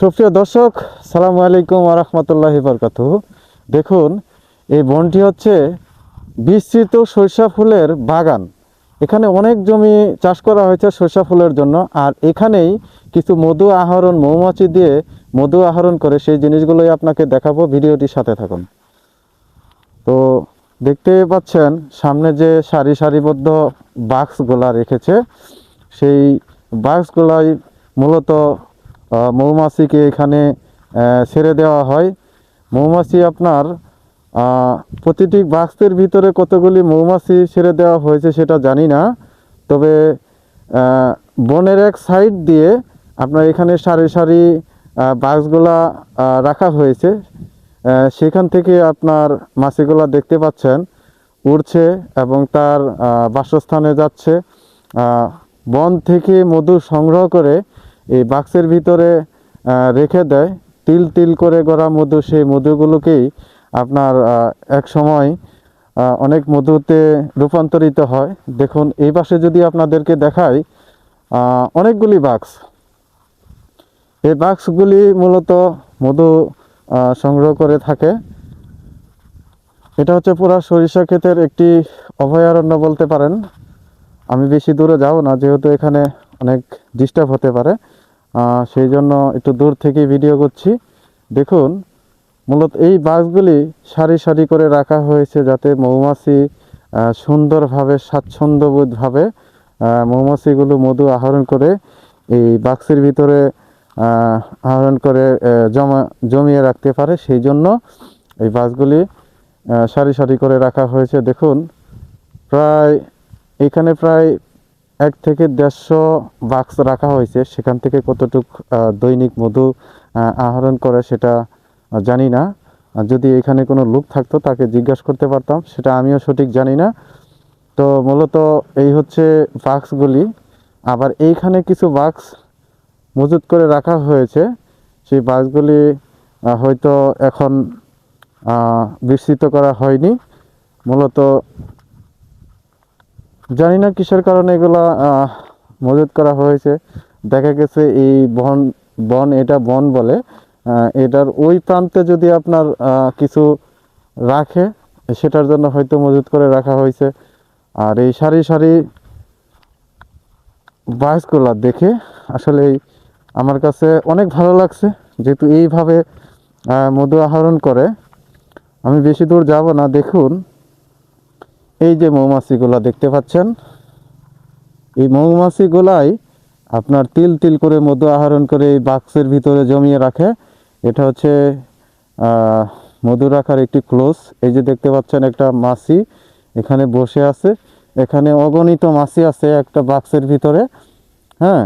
সুপ্রিয় দর্শক, সালামু আলাইকুম ওয়া রাহমাতুল্লাহি ওয়া বারাকাতুহু। দেখুন, এই বনটি হচ্ছে বিস্তৃত সরিষা ফুলের বাগান। এখানে অনেক জমি চাষ করা হয়েছে সরিষা ফুলের জন্য। আর এখানেই কিছু মধু আহরণ, মৌমাছি দিয়ে মধু আহরণ করে সেই জিনিসগুলোই আপনাকে দেখাবো। ভিডিওটির সাথে থাকুন। তো দেখতে পাচ্ছেন সামনে যে সারিবদ্ধ বাক্সগুলা রেখেছে, সেই বাক্সগুলাই মূলত মৌমাছিকে এখানে ছেড়ে দেওয়া হয়। মৌমাছি আপনার প্রতিটি বাক্সের ভিতরে কতগুলি মৌমাছি ছেড়ে দেওয়া হয়েছে সেটা জানি না, তবে বনের এক সাইড দিয়ে আপনার এখানে সারি বাক্সগুলা রাখা হয়েছে। সেখান থেকে আপনার মাছিগুলা দেখতে পাচ্ছেন উড়ছে এবং তার বাসস্থানে যাচ্ছে। বন থেকে মধু সংগ্রহ করে এই বাক্সের ভিতরে রেখে দেয়। তিল তিল করে গড়া মধু, সেই মধুগুলোকেই আপনার এক সময় অনেক মধুতে রূপান্তরিত হয়। দেখুন, এই পাশে যদি আপনাদেরকে দেখাই, অনেকগুলি বাক্স। এই বাক্সগুলি মূলত মধু সংগ্রহ করে থাকে। এটা হচ্ছে পুরা সরিষা ক্ষেতের একটি অভয়ারণ্য বলতে পারেন। আমি বেশি দূরে যাব না, যেহেতু এখানে অনেক ডিস্টার্ব হতে পারে, সেই জন্য একটু দূর থেকে ভিডিও করছি। দেখুন, মূলত এই বাক্সগুলি সারি করে রাখা হয়েছে যাতে মৌমাছি সুন্দরভাবে, স্বাচ্ছন্দ্যবোধভাবে মৌমাছিগুলো মধু আহরণ করে এই বাক্সের ভিতরে আহরণ করে জমিয়ে রাখতে পারে। সেই জন্য এই বাক্সগুলি সারি করে রাখা হয়েছে। দেখুন, এখানে প্রায় 1 থেকে 150 বাক্স রাখা হয়েছে। সেখান থেকে কতটুক দৈনিক মধু আহরণ করে সেটা জানি না। যদি এখানে কোনো লোক থাকতো তাকে জিজ্ঞাসা করতে পারতাম, সেটা আমিও সঠিক জানি না। তো মূলত এই হচ্ছে বাক্সগুলি। আবার এইখানে কিছু বাক্স মজুত করে রাখা হয়েছে। সেই বাক্সগুলি হয়তো এখন বিস্তৃত করা হয়নি। মূলত জানি না কিসের কারণে এগুলা মজুত করা হয়েছে। দেখা গেছে এই এটা বন বলে, এটার ওই প্রান্তে যদি আপনার কিছু রাখে, সেটার জন্য হয়তো মজুত করে রাখা হয়েছে। আর এই সারি বাক্সগুলা দেখে আসলে আমার কাছে অনেক ভালো লাগছে, যেহেতু এইভাবে মধু আহরণ করে। আমি বেশি দূর যাব না। দেখুন, এই যে মৌমাছিগুলা দেখতে পাচ্ছেন, এই মৌমাছিগুলাই আপনার তিল তিল করে মধু আহরণ করে এই বাক্সের ভিতরে জমিয়ে রাখে। এটা হচ্ছে মধু রাখার একটি ক্লোজ। এই যে দেখতে পাচ্ছেন একটা মাছি এখানে বসে আছে। এখানে অগণিত মাছি আছে একটা বাক্সের ভিতরে। হ্যাঁ,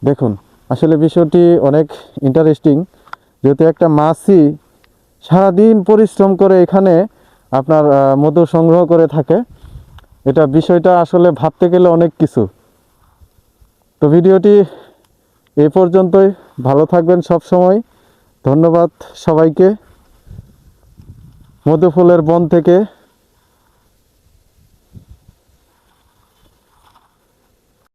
দেখুন, আসলে বিষয়টি অনেক ইন্টারেস্টিং, যেহেতু একটা মাছি সারাদিন পরিশ্রম করে এখানে আপনার মধু সংগ্রহ করে থাকে। এটা বিষয়টা আসলে ভাবতে গেলে অনেক কিছু। তো ভিডিওটি এই পর্যন্তই। ভালো থাকবেন সব সময়। ধন্যবাদ সবাইকে। মধু ফুলের বন থেকে